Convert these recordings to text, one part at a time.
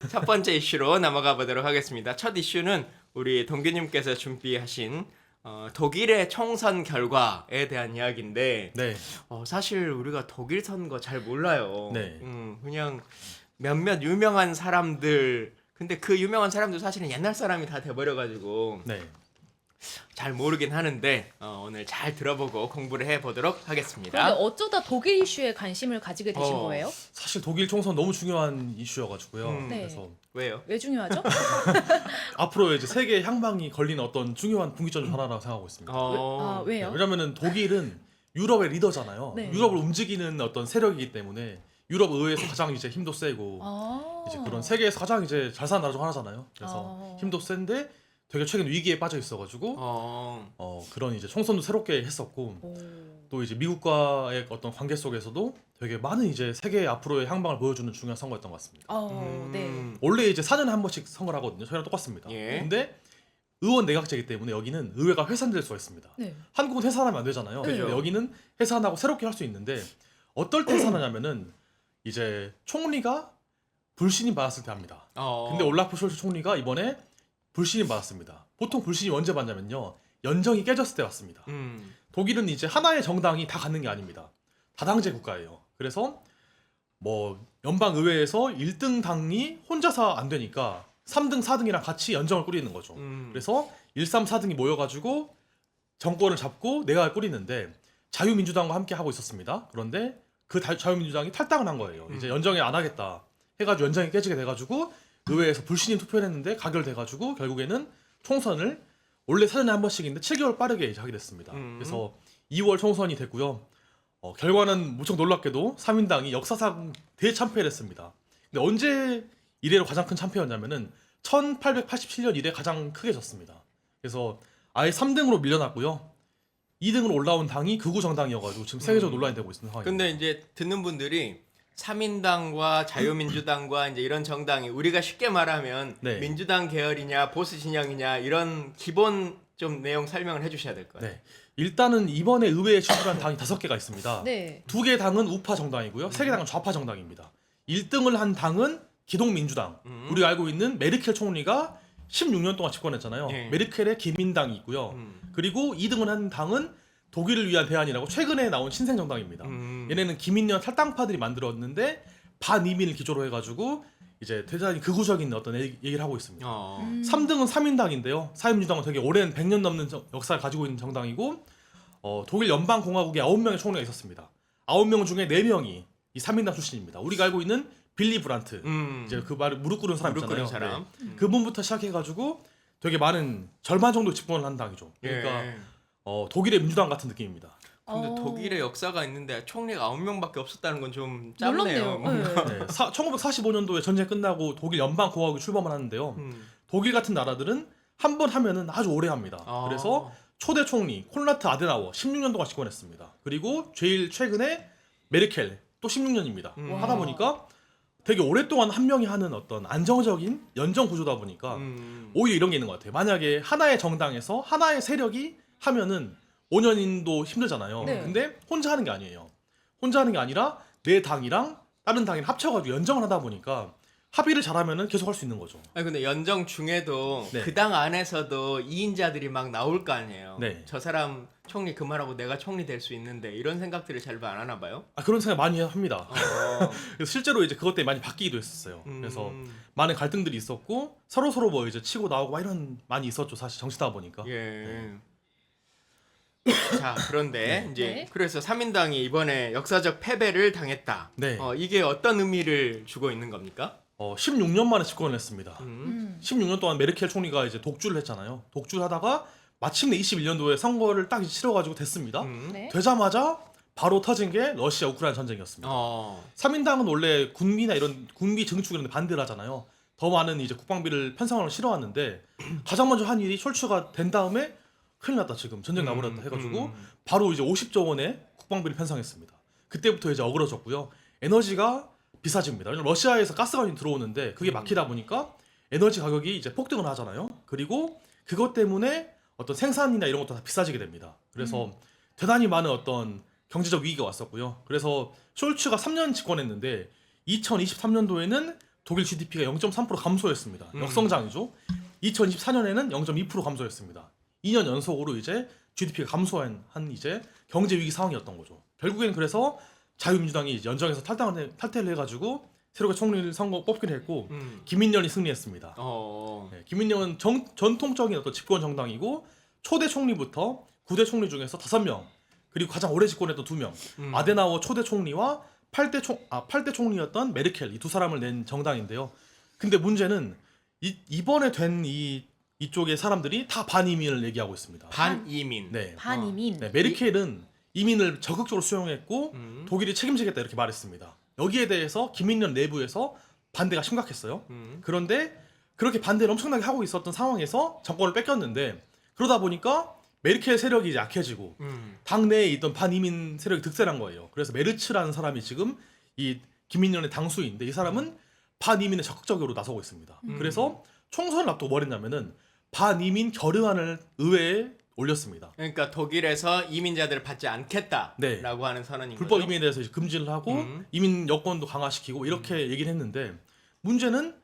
첫 번째 이슈로 넘어가 보도록 하겠습니다. 첫 이슈는 우리 동규님께서 준비하신 독일의 총선 결과에 대한 이야기인데 네. 사실 우리가 독일 선거 잘 몰라요. 네. 그냥 몇몇 유명한 사람들 근데 그 유명한 사람들 사실은 옛날 사람이 다 돼버려가지고 네. 잘 모르긴 하는데 오늘 잘 들어보고 공부를 해보도록 하겠습니다. 그런데 어쩌다 독일 이슈에 관심을 가지게 되신 거예요? 사실 독일 총선 너무 중요한 이슈여가지고요. 네. 그래서 왜요? 왜 중요하죠? 앞으로 이제 세계 향방이 걸린 어떤 중요한 분기점 중 하나라고 생각하고 있습니다. 아, 네, 왜요? 왜냐면은 독일은 유럽의 리더잖아요. 네. 유럽을 움직이는 어떤 세력이기 때문에 유럽 의회에서 가장 이제 힘도 세고 이제 그런 세계에서 가장 이제 잘 사는 나라 중 하나잖아요. 그래서 힘도 센데 되게 최근 위기에 빠져 있어가지고 그런 이제 총선도 새롭게 했었고 또 이제 미국과의 어떤 관계 속에서도 되게 많은 이제 세계 앞으로의 향방을 보여주는 중요한 선거였던 것 같습니다. 네. 원래 이제 4년에 한 번씩 선거를 하거든요. 저희랑 똑같습니다. 예. 근데 의원 내각제이기 때문에 여기는 의회가 해산될 수가 있습니다. 네. 한국은 해산하면 안 되잖아요. 그죠. 근데 여기는 해산하고 새롭게 할 수 있는데 어떨 때 해산하냐면은 이제 총리가 불신임 받았을 때 합니다. 근데 올라프 숄츠 총리가 이번에 불신임 받았습니다. 보통 불신임 언제 받냐면요. 연정이 깨졌을 때 받습니다. 독일은 이제 하나의 정당이 다 갖는 게 아닙니다. 다당제 국가예요. 그래서 뭐 연방 의회에서 1등 당이 혼자서 안 되니까 3등, 4등이랑 같이 연정을 꾸리는 거죠. 그래서 1, 3, 4등이 모여가지고 정권을 잡고 내각을 꾸리는데 자유민주당과 함께 하고 있었습니다. 그런데 그 자유민주당이 탈당을 한 거예요. 이제 연정에 안 하겠다 해가지고 연정이 깨지게 돼가지고 의회에서 불신임 투표를 했는데 가결돼가지고 결국에는 총선을 원래 4년에 한 번씩인데 7개월 빠르게 이제 하게 됐습니다. 그래서 2월 총선이 됐고요. 결과는 무척 놀랍게도 3인당이 역사상 대참패를 했습니다. 근데 언제 이래로 가장 큰 참패였냐면은 1887년 이래 가장 크게 졌습니다. 그래서 아예 3등으로 밀려났고요. 2등으로 올라온 당이 극우 정당이어가지고 지금 세계적으로 논란이 되고 있는 상황입니다. 근데 이제 듣는 분들이 3인당과 자유민주당과 이제 이런 정당이 우리가 쉽게 말하면 네. 민주당 계열이냐 보수 진영이냐 이런 기본 좀 내용 설명을 해주셔야 될 거예요. 네. 일단은 이번에 의회에 진출한 당이 5개가 있습니다. 네. 2개 당은 우파 정당이고요. 3개 당은 좌파 정당입니다. 1등을 한 당은 기독민주당. 우리가 알고 있는 메르켈 총리가 16년 동안 집권했잖아요. 예. 메르켈의 기민당이 있고요. 그리고 2등을 한 당은 독일을 위한 대안이라고 최근에 나온 신생정당입니다. 얘네는 기민련 탈당파들이 만들었는데 반이민을 기조로 해가지고 이제 대단히 극우적인 어떤 얘기를 하고 있습니다. 3등은 3인당인데요. 사회민주당은 되게 오랜 100년 넘는 역사를 가지고 있는 정당이고 독일 연방공화국에 9명의 총리가 있었습니다. 9명 중에 4명이 이 3인당 출신입니다. 우리가 알고 있는 빌리 브란트 이제 그 말을 무릎 꿇은 사람 무릎 있잖아요. 꿇은 사람. 네. 그분부터 시작해가지고 되게 많은 절반 정도 집권을 한 당이죠. 그러니까 예. 독일의 민주당 같은 느낌입니다. 근데 독일에 역사가 있는데 총리가 9명밖에 없었다는 건 좀 짧네요. 놀랍네요. 네. 네, 1945년도에 전쟁 끝나고 독일 연방공화국이 출범을 하는데요. 독일 같은 나라들은 한 번 하면은 아주 오래 합니다. 그래서 초대 총리 콘라트 아데나워 16년 동안 집권했습니다. 그리고 제일 최근에 메르켈 또 16년입니다. 하다 보니까 되게 오랫동안 한 명이 하는 어떤 안정적인 연정 구조다 보니까 오히려 이런 게 있는 것 같아요. 만약에 하나의 정당에서 하나의 세력이 하면은 5년도 힘들잖아요. 네. 근데 혼자 하는 게 아니에요. 혼자 하는 게 아니라 내 당이랑 다른 당이랑 합쳐가지고 연정을 하다 보니까 합의를 잘하면은 계속 할 수 있는 거죠. 아니 근데 연정 중에도 네. 그 당 안에서도 2인자들이 막 나올 거 아니에요. 네. 저 사람 총리 그만하고 내가 총리 될 수 있는데 이런 생각들을 잘 안 하나 봐요. 그런 생각 많이 합니다. 어. 그래서 실제로 이제 그것 때문에 많이 바뀌기도 했었어요. 그래서 많은 갈등들이 있었고 서로 뭐 이제 치고 나오고 막 이런 많이 있었죠. 사실 정치다 보니까. 예. 자 그런데 이제 네. 그래서 3인당이 이번에 역사적 패배를 당했다. 네. 이게 어떤 의미를 주고 있는 겁니까? 16년 만에 집권을 했습니다. 16년 음. 동안 메르켈 총리가 이제 독주를 했잖아요. 독주를 하다가 마침내 21년도에 선거를 딱 치러가지고 됐습니다. 네. 되자마자 바로 터진 게 러시아 우크라이나 전쟁이었습니다. 3인당은 원래 군비나 이런 군비 증축 이런 데 반대를 하잖아요. 더 많은 이제 국방비를 편성하는 걸 싫어하는데 가장 먼저 한 일이 철수가 된 다음에 큰일 났다 지금 전쟁 나버렸다 해가지고 바로 이제 50조 원의 국방비를 편성했습니다. 그때부터 이제 어그러졌고요. 에너지가 비싸집니다. 왜냐면 러시아에서 가스가 들어오는데 그게 막히다 보니까 에너지 가격이 이제 폭등을 하잖아요. 그리고 그것 때문에 어떤 생산이나 이런 것도 다 비싸지게 됩니다. 그래서 대단히 많은 어떤 경제적 위기가 왔었고요. 그래서 숄츠가 3년 집권했는데 2023년도에는 독일 GDP가 0.3% 감소했습니다. 음. 역성장이죠. 2024년에는 0.2% 감소했습니다. 2년 연속으로 이제 GDP가 감소한 이제 경제 위기 상황이었던 거죠. 결국엔 그래서 자유민주당이 이제 연정에서 탈퇴를 해가지고 새롭게 총리를 선거 뽑기로 했고 김인년이 승리했습니다. 네, 김인년은 전통적인 어떤 집권 정당이고 초대 총리부터 9대 총리 중에서 5명 그리고 가장 오래 집권했던 2명 아데나워 초대 총리와 8대 총리였던 메르켈 이 두 사람을 낸 정당인데요. 근데 문제는 이번에 된 이쪽의 사람들이 다 반이민을 얘기하고 있습니다. 반이민. 네. 반이민. 네, 메르켈은 이민을 적극적으로 수용했고 독일이 책임지겠다 이렇게 말했습니다. 여기에 대해서 김인년 내부에서 반대가 심각했어요. 그런데 그렇게 반대를 엄청나게 하고 있었던 상황에서 정권을 뺏겼는데 그러다 보니까 메르켈 세력이 이제 약해지고 당내에 있던 반이민 세력이 득세한 거예요. 그래서 메르츠라는 사람이 지금 이 김인년의 당수인데 이 사람은 반이민에 적극적으로 나서고 있습니다. 그래서 총선을 앞두고 뭘 했냐면은 반이민 결의안을 의회에 올렸습니다. 그러니까 독일에서 이민자들을 받지 않겠다라고 네. 하는 선언인 불법 거죠. 이민에 대해서 이제 금지를 하고 이민 여건도 강화시키고 이렇게 얘기를 했는데 문제는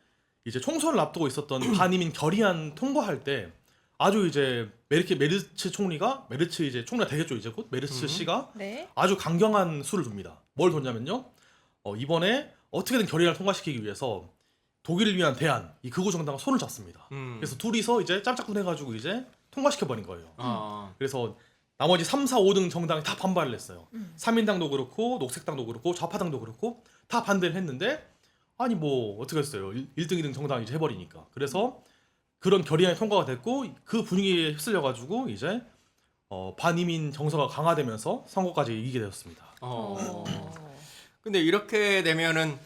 이제 총선을 앞두고 있었던 반이민 결의안 통과할 때 아주 이제 메르츠 총리가 메르츠 이제 총리가 되겠죠 이제 곧 메르츠 씨가 네. 아주 강경한 수를 둡니다. 뭘 뒀냐면요. 이번에 어떻게든 결의안을 통과시키기 위해서 독일을 위한 대안 이 극우 정당과 손을 잡습니다. 그래서 둘이서 이제 짬짝꿍 해가지고 이제 통과시켜 버린 거예요. 그래서 나머지 3, 4, 5등 정당이 다 반발을 했어요. 3인당도 그렇고 녹색당도 그렇고 좌파당도 그렇고 다 반대를 했는데 아니 뭐 어떻게 했어요. 1등, 2등 정당이 이제 해버리니까. 그래서 그런 결의안이 통과가 됐고 그 분위기에 휩쓸려 가지고 이제 반이민 정서가 강화되면서 선거까지 이기게 되었습니다. 근데 이렇게 되면은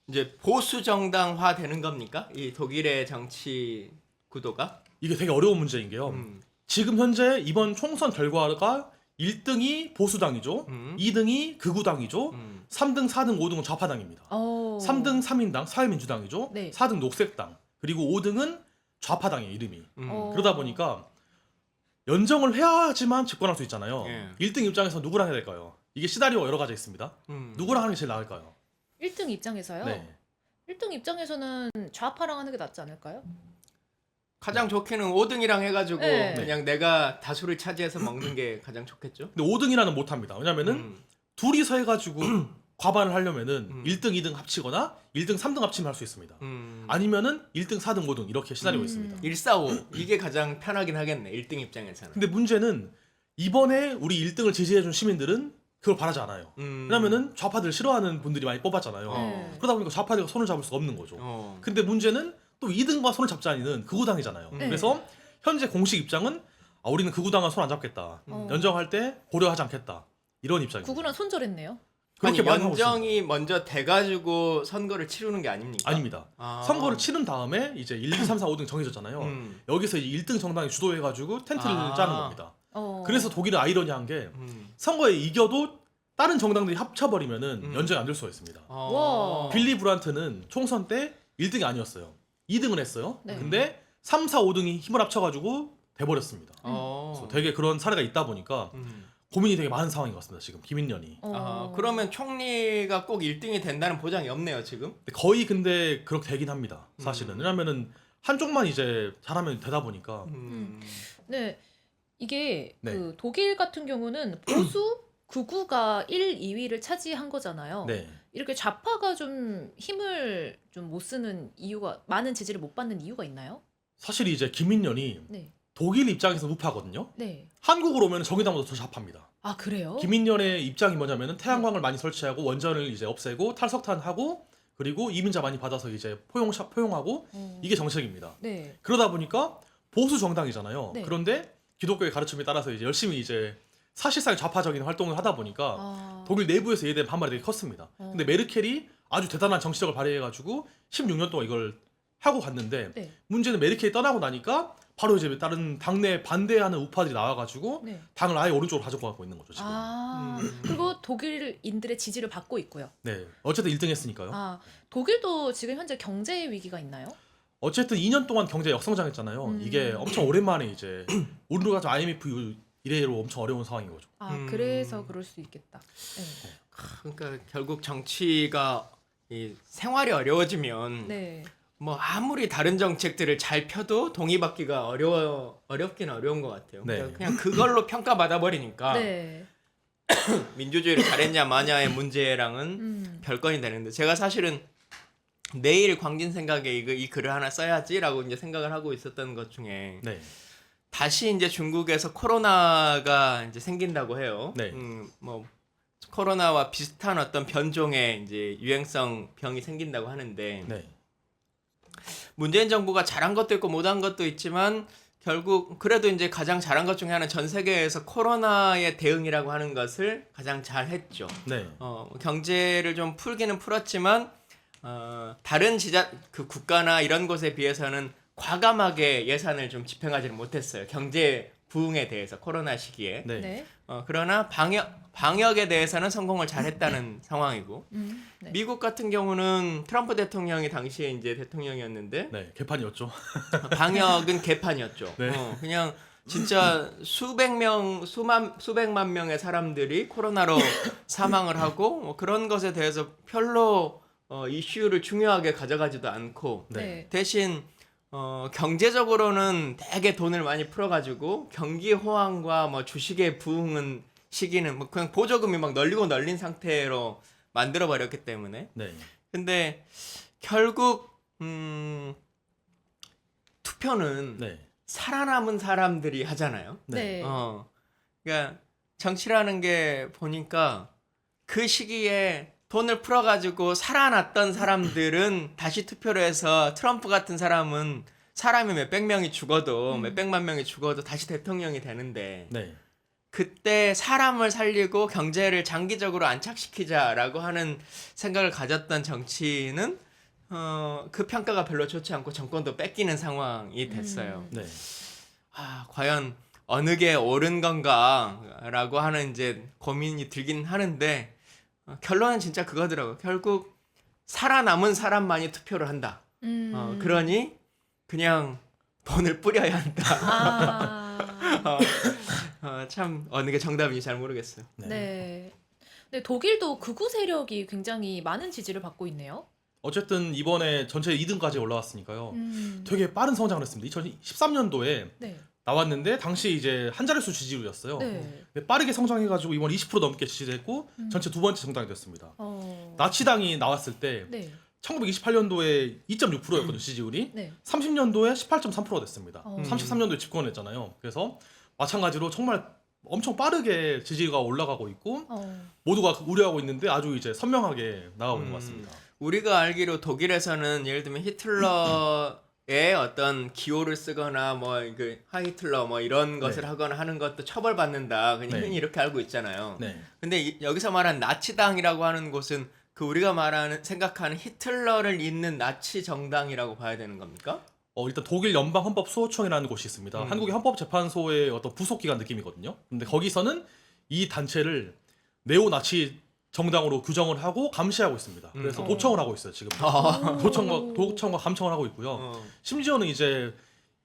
이제 보수 정당화 되는 겁니까? 이 독일의 정치 구도가? 이게 되게 어려운 문제인 게요. 지금 현재 이번 총선 결과가 1등이 보수당이죠. 2등이 극우당이죠. 3등, 4등, 5등은 좌파당입니다. 3등 3인당 사회민주당이죠. 네. 4등 녹색당 그리고 5등은 좌파당이에요 이름이. 그러다 보니까 연정을 해야지만 집권할 수 있잖아요. 예. 1등 입장에서 누구랑 해야 될까요? 이게 시나리오가 여러 가지 있습니다. 누구랑 하는 게 제일 나을까요? 1등 입장에서요. 네. 1등 입장에서는 좌파랑 하는 게 낫지 않을까요? 가장 좋게는 5등이랑 해가지고 네. 그냥 내가 다수를 차지해서 먹는 게 가장 좋겠죠? 근데 5등이라는 못합니다. 왜냐면은 둘이서 해가지고 과반을 하려면은 1등, 2등 합치거나 1등, 3등 합치면 할 수 있습니다. 아니면은 1등, 4등, 5등 이렇게 시나리오가 있습니다. 145 이게 가장 편하긴 하겠네 1등 입장에서는. 근데 문제는 이번에 우리 1등을 지지해준 시민들은 그걸 바라지 않아요. 왜냐면은 좌파들 싫어하는 분들이 많이 뽑았잖아요. 네. 그러다 보니까 좌파들과 손을 잡을 수가 없는 거죠. 근데 문제는 또 2등과 손을 잡자니는 극우당이잖아요. 네. 그래서 현재 공식 입장은 우리는 극우당은 손 안 잡겠다. 연정할 때 고려하지 않겠다. 이런 입장입니다. 구구랑 손절했네요. 아니 그렇게 많이 하고 있습니다. 연정이 먼저 돼가지고 선거를 치르는 게 아닙니까? 아닙니다. 선거를 치른 다음에 이제 1, 2, 3, 4, 5등 정해졌잖아요. 여기서 이제 1등 정당이 주도해가지고 텐트를 짜는 겁니다. 그래서 독일은 아이러니한 게 선거에 이겨도 다른 정당들이 합쳐버리면은 연정이 안 될 수가 있습니다. 와. 빌리 브란트는 총선 때 1등이 아니었어요. 2등을 했어요. 네. 근데 3, 4, 5등이 힘을 합쳐가지고 돼버렸습니다. 그래서 되게 그런 사례가 있다 보니까 고민이 되게 많은 상황인 것 같습니다. 지금 김인년이. 그러면 총리가 꼭 1등이 된다는 보장이 없네요 지금. 거의 근데 그렇게 되긴 합니다. 사실은. 왜냐면은 한쪽만 이제 잘하면 되다 보니까. 네. 이게 네. 그 독일 같은 경우는 보수 극우가 1, 2위를 차지한 거잖아요. 네. 이렇게 좌파가 좀 힘을 좀 못 쓰는 이유가 많은 지지를 못 받는 이유가 있나요? 사실 이제 김인년이 네. 독일 입장에서 우파거든요. 네. 한국으로 오면 정의당보다 더 좌파입니다. 아 그래요? 김인년의 입장이 뭐냐면은 태양광을 많이 설치하고 원전을 이제 없애고 탈석탄하고 그리고 이민자 많이 받아서 이제 포용하고 이게 정책입니다. 네. 그러다 보니까 보수 정당이잖아요. 네. 그런데 기독교의 가르침에 따라서 이제 열심히 이제 사실상 좌파적인 활동을 하다 보니까 독일 내부에서 이에 대한 반발이 되게 컸습니다. 근데 메르켈이 아주 대단한 정치력을 발휘해가지고 16년 동안 이걸 하고 갔는데 네. 문제는 메르켈이 떠나고 나니까 바로 이제 다른 당내 반대하는 우파들이 나와가지고 네. 당을 아예 오른쪽으로 가져가고 있는 거죠 지금. 그리고 독일인들의 지지를 받고 있고요. 네, 어쨌든 1등 했으니까요. 독일도 지금 현재 경제 위기가 있나요? 어쨌든 2년 동안 경제 역성장했잖아요. 이게 엄청 오랜만에 이제 우리가 IMF 이래로 엄청 어려운 상황인 거죠. 그래서 그럴 수 있겠다. 네. 그러니까 결국 정치가 이 생활이 어려워지면 네. 뭐 아무리 다른 정책들을 잘 펴도 동의받기가 어렵긴 어려운 것 같아요. 네. 그러니까 그냥 그걸로 평가받아 버리니까 네. 민주주의를 잘했냐 마냐의 문제랑은 별건이 되는데 제가 사실은 내일 광진 생각에 이 글을 하나 써야지라고 이제 생각을 하고 있었던 것 중에 네. 다시 이제 중국에서 코로나가 이제 생긴다고 해요. 네. 뭐 코로나와 비슷한 어떤 변종의 이제 유행성 병이 생긴다고 하는데 네. 문재인 정부가 잘한 것도 있고 못한 것도 있지만 결국 그래도 이제 가장 잘한 것 중에 하나는 전 세계에서 코로나에 대응이라고 하는 것을 가장 잘 했죠. 네. 경제를 좀 풀기는 풀었지만 다른 그 국가나 이런 곳에 비해서는 과감하게 예산을 좀 집행하지는 못했어요. 경제 부흥에 대해서 코로나 시기에. 네. 네. 그러나 방역에 대해서는 성공을 잘했다는 상황이고 네. 미국 같은 경우는 트럼프 대통령이 당시에 이제 대통령이었는데 네. 개판이었죠. 방역은 개판이었죠. 네. 그냥 진짜 수백만 명의 사람들이 코로나로 사망을 하고 뭐 그런 것에 대해서 별로 이슈를 중요하게 가져가지도 않고 네. 대신 경제적으로는 되게 돈을 많이 풀어가지고 경기 호황과 뭐 주식의 부흥은 시기는 뭐 그냥 보조금이 막 널리고 널린 상태로 만들어 버렸기 때문에 네. 근데 결국 투표는 네. 살아남은 사람들이 하잖아요. 네. 그러니까 정치라는 게 보니까 그 시기에 돈을 풀어가지고 살아났던 사람들은 다시 투표를 해서 트럼프 같은 사람은 사람이 몇백 명이 죽어도 몇백만 명이 죽어도 다시 대통령이 되는데 네. 그때 사람을 살리고 경제를 장기적으로 안착시키자라고 하는 생각을 가졌던 정치는 그 평가가 별로 좋지 않고 정권도 뺏기는 상황이 됐어요. 네. 과연 어느 게 옳은 건가라고 하는 이제 고민이 들긴 하는데 결론은 진짜 그거더라고요. 결국 살아남은 사람만이 투표를 한다. 그러니 그냥 돈을 뿌려야 한다. 참 어느 게 정답인지 잘 모르겠어요. 네. 네. 근데 독일도 극우 세력이 굉장히 많은 지지를 받고 있네요. 어쨌든 이번에 전체 2등까지 올라왔으니까요. 되게 빠른 성장을 했습니다. 2013년도에 네. 나왔는데 당시 이제 한 자릿수 지지율이었어요. 네. 근데 빠르게 성장해가지고 이번 20% 넘게 지지됐고 전체 두 번째 정당이 됐습니다. 어. 나치당이 나왔을 때 네. 1928년도에 2.6%였거든요 지지율이. 네. 30년도에 18.3%가 됐습니다. 어. 33년도에 집권을 했잖아요. 그래서 마찬가지로 정말 엄청 빠르게 지지가 올라가고 있고 모두가 우려하고 있는데 아주 이제 선명하게 나가고 있는 것 같습니다. 우리가 알기로 독일에서는 예를 들면 히틀러의 어떤 기호를 쓰거나 뭐 그 하이틀러 뭐 이런 것을 네. 하거나 하는 것도 처벌받는다. 그냥 네. 흔히 이렇게 알고 있잖아요. 네. 근데 여기서 말한 나치당이라고 하는 곳은 그 우리가 생각하는 히틀러를 잇는 나치 정당이라고 봐야 되는 겁니까? 일단 독일 연방 헌법 수호청이라는 곳이 있습니다. 한국의 헌법재판소의 어떤 부속기관 느낌이거든요. 근데 거기서는 이 단체를 네오나치 정당으로 규정을 하고 감시하고 있습니다. 그래서 도청을 하고 있어요 지금. 도청과 감청을 하고 있고요. 심지어는 이제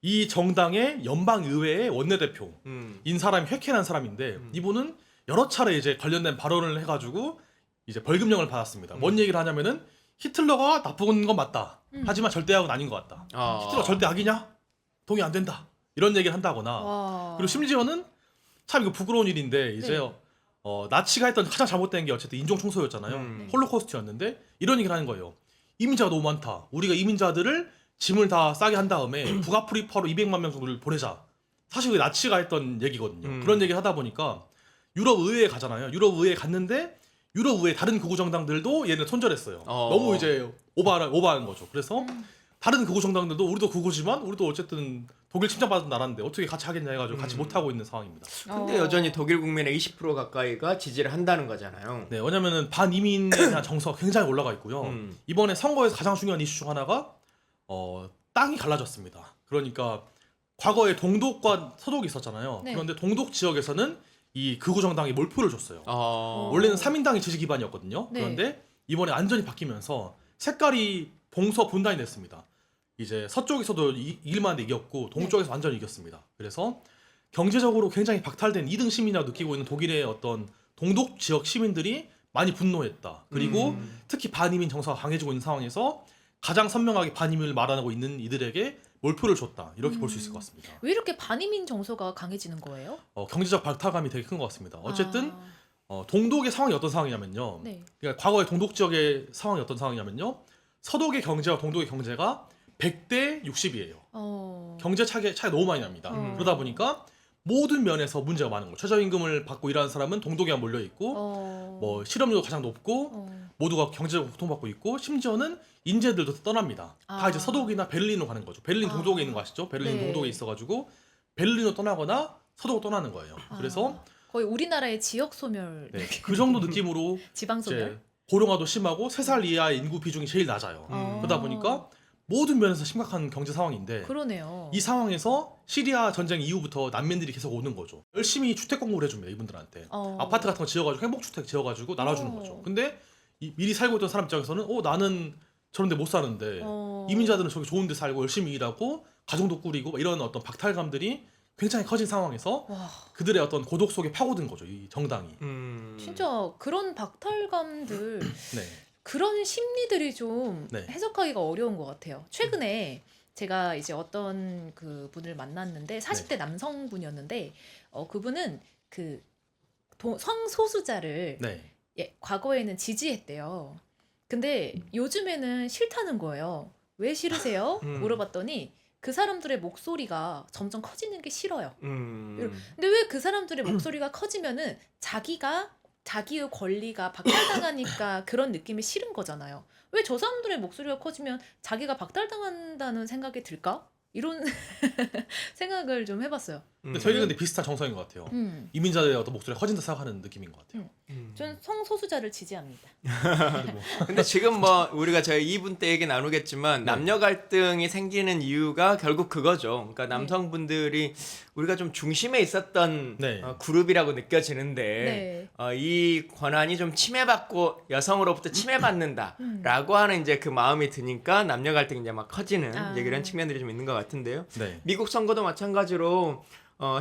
이 정당의 연방 의회의 원내대표인 사람이 획행한 사람인데 이분은 여러 차례 이제 관련된 발언을 해가지고 이제 벌금형을 받았습니다. 뭔 얘기를 하냐면은 히틀러가 나쁜 건 맞다. 하지만 절대 악은 아닌 것 같다. 히틀러 절대 악이냐? 동의 안 된다. 이런 얘기를 한다거나. 와. 그리고 심지어는 참 이거 부끄러운 일인데 이제 네. 나치가 했던 가장 잘못된 게 어쨌든 인종 청소였잖아요. 홀로코스트였는데 이런 얘기를 하는 거예요. 이민자가 너무 많다. 우리가 이민자들을 짐을 다 싸게 한 다음에 북아프리카로 200만 명 정도를 보내자. 사실 그게 나치가 했던 얘기거든요. 그런 얘기를 하다 보니까 유럽 의회에 가잖아요. 유럽 의회에 갔는데 유럽 의회 다른 극우 정당들도 얘는 손절했어요. 너무 이제 오버하는 거죠. 그래서 다른 극우 정당들도 우리도 극우지만 우리도 어쨌든 독일 침략받은 나라인데 어떻게 같이 하겠냐 해가지고 같이 못 하고 있는 상황입니다. 근데 여전히 독일 국민의 20% 가까이가 지지를 한다는 거잖아요. 네, 왜냐면은 반이민에 대한 정서가 굉장히 올라가 있고요. 이번에 선거에서 가장 중요한 이슈 중 하나가 땅이 갈라졌습니다. 그러니까 과거에 동독과 서독이 있었잖아요. 네. 그런데 동독 지역에서는 이 극우 정당이 몰표를 줬어요. 어. 원래는 3인당이 지지 기반이었거든요. 네. 그런데 이번에 안전이 바뀌면서 색깔이 동서 분단이 됐습니다. 이제 서쪽에서도 이길만 한데 이겼고 동쪽에서 완전히 이겼습니다. 그래서 경제적으로 굉장히 박탈된 2등 시민이라고 느끼고 있는 독일의 어떤 동독 지역 시민들이 많이 분노했다. 그리고 특히 반이민 정서가 강해지고 있는 상황에서 가장 선명하게 반이민을 말하고 있는 이들에게 몰표를 줬다. 이렇게 볼 수 있을 것 같습니다. 왜 이렇게 반이민 정서가 강해지는 거예요? 경제적 박탈감이 되게 큰 것 같습니다. 어쨌든 아, 동독의 상황이 어떤 상황이냐면요. 네. 그러니까 과거의 동독 지역의 상황이 어떤 상황이냐면요. 서독의 경제와 동독의 경제가 100대 60이에요. 경제 차이가 너무 많이 납니다. 그러다 보니까 모든 면에서 문제가 많은 거죠. 최저임금을 받고 일하는 사람은 동독에만 몰려 있고 뭐 실업률도 가장 높고 모두가 경제적으로 고통받고 있고 심지어는 인재들도 떠납니다. 다 이제 서독이나 베를린으로 가는 거죠. 베를린 동독에 있는 거 아시죠? 베를린 네. 동독에 있어가지고 베를린으로 떠나거나 서독으로 떠나는 거예요. 그래서 거의 우리나라의 지역 소멸, 네, 그 정도 느낌으로 지방 소멸. 이제 고령화도 심하고 3살 이하의 인구 비중이 제일 낮아요. 그러다 보니까 모든 면에서 심각한 경제 상황인데 그러네요. 이 상황에서 시리아 전쟁 이후부터 난민들이 계속 오는 거죠. 열심히 주택 공급을 해줍니다. 이분들한테. 아파트 같은 거 지어가지고 행복주택 지어가지고 나눠주는 거죠. 근데 미리 살고 있던 사람 입장에서는 나는 저런 데 못 사는데 이민자들은 저기 좋은 데 살고 열심히 일하고 가정도 꾸리고 이런 어떤 박탈감들이 굉장히 커진 상황에서 와, 그들의 어떤 고독 속에 파고든 거죠. 이 정당이. 진짜 그런 박탈감들, 네. 그런 심리들이 좀 네. 해석하기가 어려운 것 같아요. 최근에 제가 이제 어떤 그 분을 만났는데 40대 남성분이었는데 그분은 그 성소수자를 네. 과거에는 지지했대요. 근데 요즘에는 싫다는 거예요. 왜 싫으세요? 물어봤더니 그 사람들의 목소리가 점점 커지는 게 싫어요. 근데 왜 그 사람들의 목소리가 커지면은 자기의 권리가 박탈당하니까 그런 느낌이 싫은 거잖아요. 왜 저 사람들의 목소리가 커지면 자기가 박탈당한다는 생각이 들까? 이런 생각을 좀 해봤어요. 근데 저희가 근데 비슷한 정서인 것 같아요. 이민자들의 어떤 목소리가 커진다 생각하는 느낌인 것 같아요. 전 성소수자를 지지합니다. 근데 뭐 근데 지금 뭐 우리가 저희 2분 때 얘기 나누겠지만 남녀 갈등이 생기는 이유가 결국 그거죠. 그러니까 남성분들이 우리가 좀 중심에 있었던 네. 그룹이라고 느껴지는데 이 권한이 좀 침해받고 여성으로부터 침해받는다라고 하는 이제 그 마음이 드니까 남녀 갈등이 이제 막 커지는 이제 그런 측면들이 좀 있는 것 같은데요. 네. 미국 선거도 마찬가지로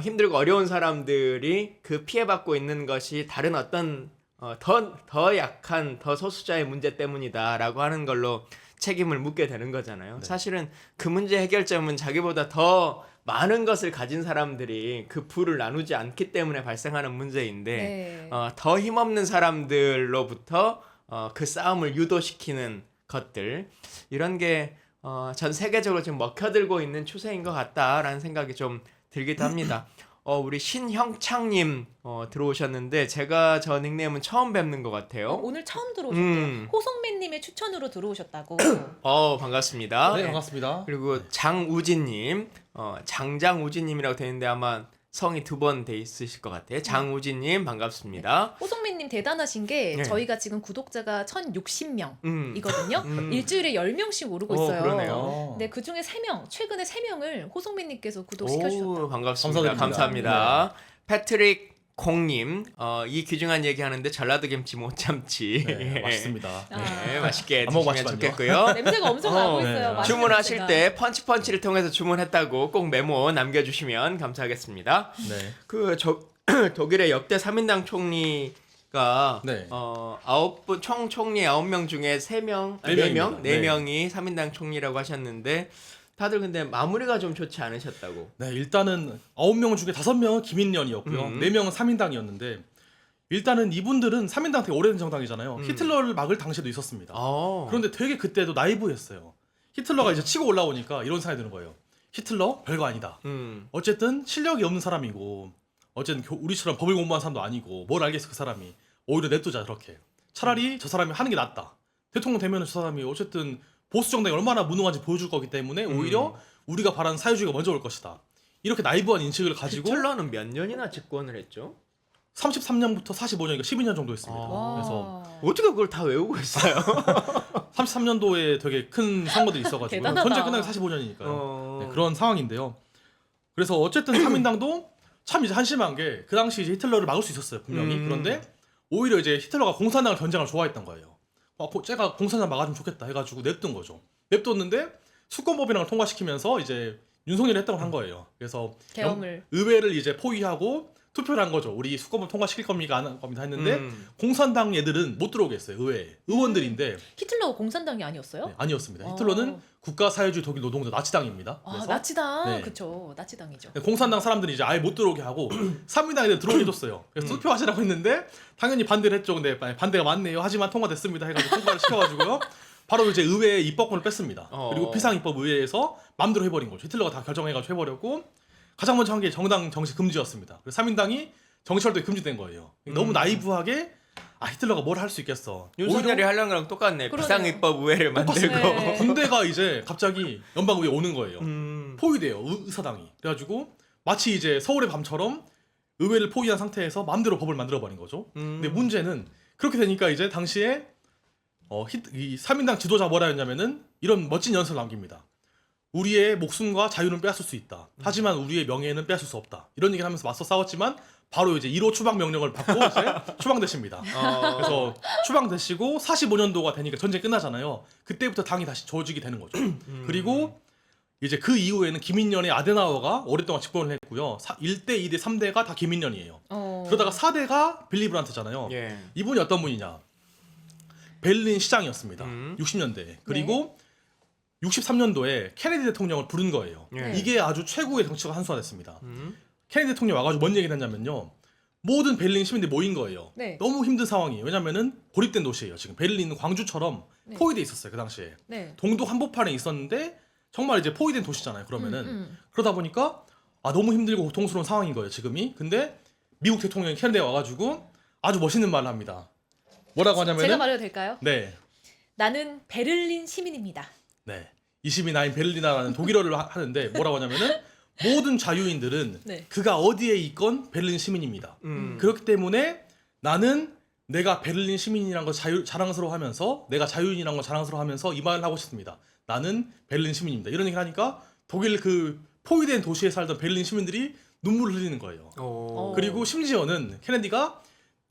힘들고 어려운 사람들이 그 피해받고 있는 것이 다른 어떤 더 약한 더 소수자의 문제 때문이다라고 하는 걸로 책임을 묻게 되는 거잖아요. 네. 사실은 그 문제 해결점은 자기보다 더 많은 것을 가진 사람들이 그 부를 나누지 않기 때문에 발생하는 문제인데 더 힘없는 사람들로부터 그 싸움을 유도시키는 것들 이런 게 전 세계적으로 지금 먹혀들고 있는 추세인 것 같다라는 생각이 좀 들기도 합니다. 우리 신형창님 들어오셨는데 제가 저 닉네임은 처음 뵙는 것 같아요. 오늘 처음 들어오셨대요. 호성민님의 추천으로 들어오셨다고. 반갑습니다. 네, 반갑습니다. 그리고 장우진님, 장우진님이라고 되는데 아마 성이 2번 돼 있으실 것 같아요. 장우진님 반갑습니다. 호성민님 대단하신 게 네. 저희가 지금 구독자가 1,060명이거든요. 일주일에 10명씩 오르고 있어요. 그러네요. 근데 그 중에 3명, 최근에 3명을 호성민님께서 구독시켜주셨다. 반갑습니다. 감사합니다. 패트릭 콩님, 이 귀중한 얘기 하는데 전라도 김치 못 참지. 네, 맛있습니다. 네, 맛있게 안 드시면 먹어봤지만요. 좋겠고요. 냄새가 엄청 나고 네. 있어요. 맛있는 주문하실 냄새가. 때 펀치펀치를 통해서 주문했다고 꼭 메모 남겨주시면 감사하겠습니다. 네. 그 독일의 역대 3인당 총리가 네. 9분 총리 9명 중에 3명, 네 명입니다. 4명이 3인당 총리라고 하셨는데 다들 근데 마무리가 좀 좋지 않으셨다고. 네, 일단은 9명 중에 5명은 김인년이었고요. 4명은 3인당이었는데 일단은 이분들은 3인당 되게 오래된 정당이잖아요. 히틀러를 막을 당시에도 있었습니다. 그런데 되게 그때도 나이브했어요. 히틀러가 이제 치고 올라오니까 이런 생각이 드는 거예요. 히틀러 별거 아니다. 어쨌든 실력이 없는 사람이고 어쨌든 우리처럼 법을 공부한 사람도 아니고 뭘 알겠어 그 사람이. 오히려 냅두자 그렇게. 차라리 저 사람이 하는 게 낫다. 대통령 되면 저 사람이 어쨌든 보수 정당이 얼마나 무능한지 보여줄 거기 때문에 오히려 우리가 바라는 사회주의가 먼저 올 것이다. 이렇게 나이브한 인식을 가지고 히틀러는 몇 년이나 집권을 했죠? 33년부터 45년이니까 12년 정도 했습니다. 그래서 어떻게 그걸 다 외우고 있어요? 33년도에 되게 큰 선거들이 있어가지고 대단하다. 전쟁 끝나기 45년이니까요. 네, 그런 상황인데요. 그래서 어쨌든 3인당도 참 이제 한심한 게 그 당시 이제 히틀러를 막을 수 있었어요 분명히. 그런데 오히려 이제 히틀러가 공산당을 전쟁을 좋아했던 거예요. 제가 공산당 막아주면 좋겠다 해가지고 냅둔 거죠. 냅뒀는데 수권법이랑을 통과시키면서 이제 윤석열이 했다고 한 거예요. 그래서 계엄을. 의회를 이제 포위하고 투표를 한 거죠. 우리 수권법 통과시킬 겁니까 안 할 겁니다 했는데 공산당 애들은 못 들어오게 했어요. 의회에. 의원들인데 히틀러가 공산당이 아니었어요? 네, 아니었습니다. 어. 히틀러는 국가사회주의 독일 노동자 나치당입니다. 아, 그래서 나치당. 네. 그쵸. 나치당이죠. 공산당 사람들이 이제 아예 못 들어오게 하고 3인당 애들 들어오게 해줬어요. 그래서 투표하시라고 했는데 당연히 반대를 했죠. 근데 반대가 많네요. 하지만 통과됐습니다 해가지고 통과를 시켜가지고요. 바로 이제 의회에 입법권을 뺐습니다. 그리고 비상입법의회에서 맘대로 해버린 거죠. 히틀러가 다 결정해가지고 해버렸고 가장 먼저 한 게 정당 정치 금지였습니다. 그래서 3인당이 정치활동이 금지된 거예요. 너무 나이브하게 히틀러가 뭘 할 수 있겠어. 윤석열이 하려는 거랑 똑같네. 그러네요. 비상입법 의회를 만들고. 네. 군대가 이제 갑자기 연방의회에 오는 거예요. 포위돼요. 의사당이. 그래가지고 마치 이제 서울의 밤처럼 의회를 포위한 상태에서 마음대로 법을 만들어버린 거죠. 근데 문제는 그렇게 되니까 이제 당시에 이 3인당 지도자 뭐라 했냐면은 이런 멋진 연설을 남깁니다. 우리의 목숨과 자유는 빼앗을 수 있다. 하지만 우리의 명예는 빼앗을 수 없다. 이런 얘기를 하면서 맞서 싸웠지만 바로 이제 1호 추방 명령을 받고 이제 추방되십니다. 그래서 추방되시고 45년도가 되니까 전쟁 끝나잖아요. 그때부터 당이 다시 조직이 되는 거죠. 그리고 이제 그 이후에는 김인년의 아데나워가 오랫동안 집권을 했고요. 1대, 2대, 3대가 다 김인년이에요. 그러다가 4대가 빌리 브란트잖아요. 예. 이분이 어떤 분이냐. 베를린 시장이었습니다. 60년대에. 그리고 63년도에 케네디 대통령을 부른 거예요. 예. 이게 아주 최고의 정치가 한수화됐습니다. 케네디 대통령이 와가지고 뭔 얘기를 했냐면요. 모든 베를린 시민들이 모인 거예요. 네. 너무 힘든 상황이에요. 왜냐면은 고립된 도시예요. 지금 베를린은 광주처럼 네. 포위돼 있었어요. 그 당시에. 네. 동독 한복판에 있었는데 정말 이제 포위된 도시잖아요. 그러면은 그러다 보니까 너무 힘들고 고통스러운 상황인 거예요. 지금이. 근데 미국 대통령이 케네디가 와가지고 아주 멋있는 말을 합니다. 뭐라고 하냐면은 제가 말해도 될까요? 네. 나는 베를린 시민입니다. 네. 22나인 베를리나라는 독일어를 하는데 뭐라고 하냐면은 모든 자유인들은 네. 그가 어디에 있건 베를린 시민입니다. 그렇기 때문에 나는 내가 베를린 시민이란 걸 자랑스러워하면서 내가 자유인이란 걸 자랑스러워하면서 이 말을 하고 싶습니다. 나는 베를린 시민입니다. 이런 얘기를 하니까 독일 그 포위된 도시에 살던 베를린 시민들이 눈물을 흘리는 거예요. 그리고 심지어는 케네디가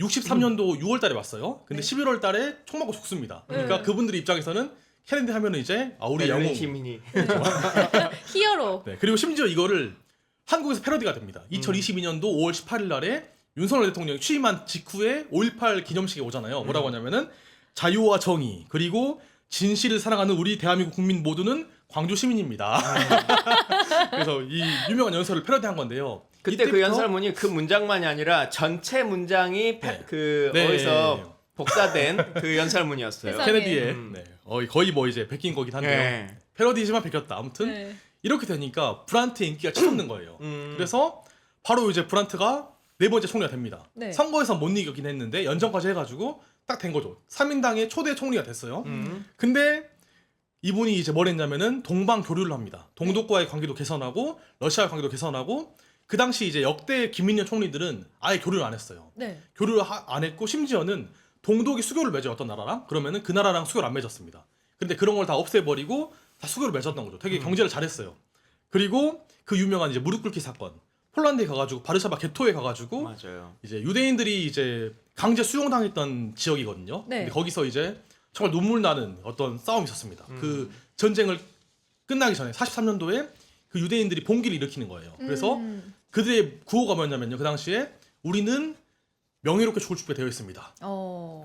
63년도 6월 달에 왔어요. 근데 네. 11월 달에 총 맞고 죽습니다. 그러니까 그분들 입장에서는 케네디 하면은 이제 우리 영웅 시민이. 히어로. 네, 그리고 심지어 이거를 한국에서 패러디가 됩니다. 2022년도 5월 18일 날에 윤석열 대통령이 취임한 직후에 5.18 기념식에 오잖아요. 뭐라고 하냐면은 자유와 정의 그리고 진실을 사랑하는 우리 대한민국 국민 모두는 광주 시민입니다. 그래서 이 유명한 연설을 패러디한 건데요. 그때 그 이때부터- 연설문이 그 문장만이 아니라 전체 문장이 네. 어디서 복사된 그 연설문이었어요. 세상에. 케네디의 네, 거의 뭐 이제 베낀 거긴 한데요. 예. 패러디지만 베꼈다. 아무튼 네. 이렇게 되니까 브란트의 인기가 치솟는 거예요. 그래서 바로 이제 브란트가 네 번째 총리가 됩니다. 네. 선거에서 못 이겼긴 했는데 연정까지 해가지고 딱 된 거죠. 3인당의 초대 총리가 됐어요. 근데 이분이 이제 뭘 했냐면은 동방 교류를 합니다. 동독과의 관계도 개선하고 러시아의 관계도 개선하고 그 당시 이제 역대 김민년 총리들은 아예 교류를 안 했어요. 네. 교류를 안 했고 심지어는 동독이 수교를 맺어요. 어떤 나라랑 그러면은 그 나라랑 수교를 안 맺었습니다. 근데 그런 걸 다 없애버리고 다 수교를 맺었던 거죠. 되게 경제를 잘했어요. 그리고 그 유명한 이제 무릎 꿇기 사건. 폴란드에 가가지고 바르샤바 게토에 가가지고 맞아요. 이제 유대인들이 이제 강제 수용당했던 지역이거든요. 네. 근데 거기서 이제 정말 눈물 나는 어떤 싸움이 있었습니다. 그 전쟁을 끝나기 전에 43년도에 그 유대인들이 봉기를 일으키는 거예요. 그래서 그들의 구호가 뭐였냐면요. 그 당시에 우리는 명예롭게 죽을 준비가 되어 있습니다.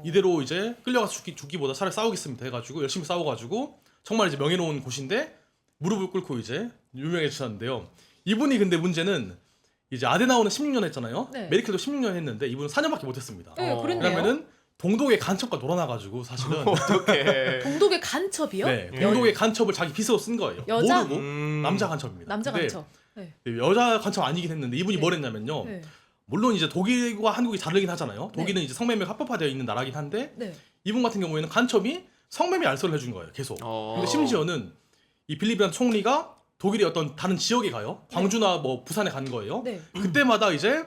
이대로 이제 끌려가서 죽기보다 차라리 싸우겠습니다 해가지고 열심히 싸워가지고 정말 이제 명예로운 곳인데 무릎을 꿇고 이제 유명해지셨는데요. 이분이 근데 문제는 이제 아데나우는 16년 했잖아요. 네. 메르켈도 16년 했는데 이분은 4년밖에 못했습니다. 네, 그랬네요. 왜냐면은 동독의 간첩과 놀아나가지고 사실은 어떻게? 동독의 간첩이요? 네, 동독의 간첩을 자기 비서로 쓴 거예요. 여자? 모르고 남자 간첩입니다. 남자 근데 간첩. 네. 여자 간첩 아니긴 했는데 이분이 네. 뭘 했냐면요. 네. 물론 이제 독일과 한국이 다르긴 하잖아요. 독일은 네. 이제 성매매가 합법화되어 있는 나라긴 한데 네. 이분 같은 경우에는 간첩이 성매매 알선을 해준 거예요. 계속. 어. 근데 심지어는 이 빌리 브란트 총리가 독일의 어떤 다른 지역에 가요. 광주나 뭐 부산에 간 거예요. 네. 그때마다 이제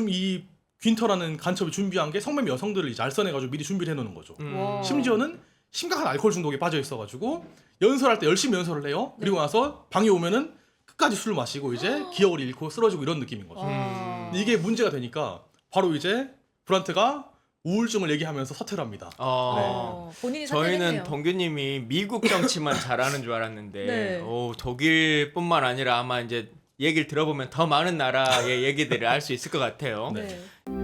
이 귄터라는 간첩이 준비한 게 성매매 여성들을 이제 알선해가지고 미리 준비를 해놓는 거죠. 와. 심지어는 심각한 알코올 중독에 빠져 있어가지고 연설할 때 열심히 연설을 해요. 그리고 나서 방에 오면은 끝까지 술을 마시고 이제 기억을 잃고 쓰러지고 이런 느낌인 거죠. 와. 이게 문제가 되니까 바로 이제 브란트가 우울증을 얘기하면서 사퇴를 합니다. 본인이 저희는 사퇴했네요. 동규님이 미국 정치만 잘하는 줄 알았는데 네. 독일뿐만 아니라 아마 이제 얘기를 들어보면 더 많은 나라의 얘기들을 알 수 있을 것 같아요. 네. 네.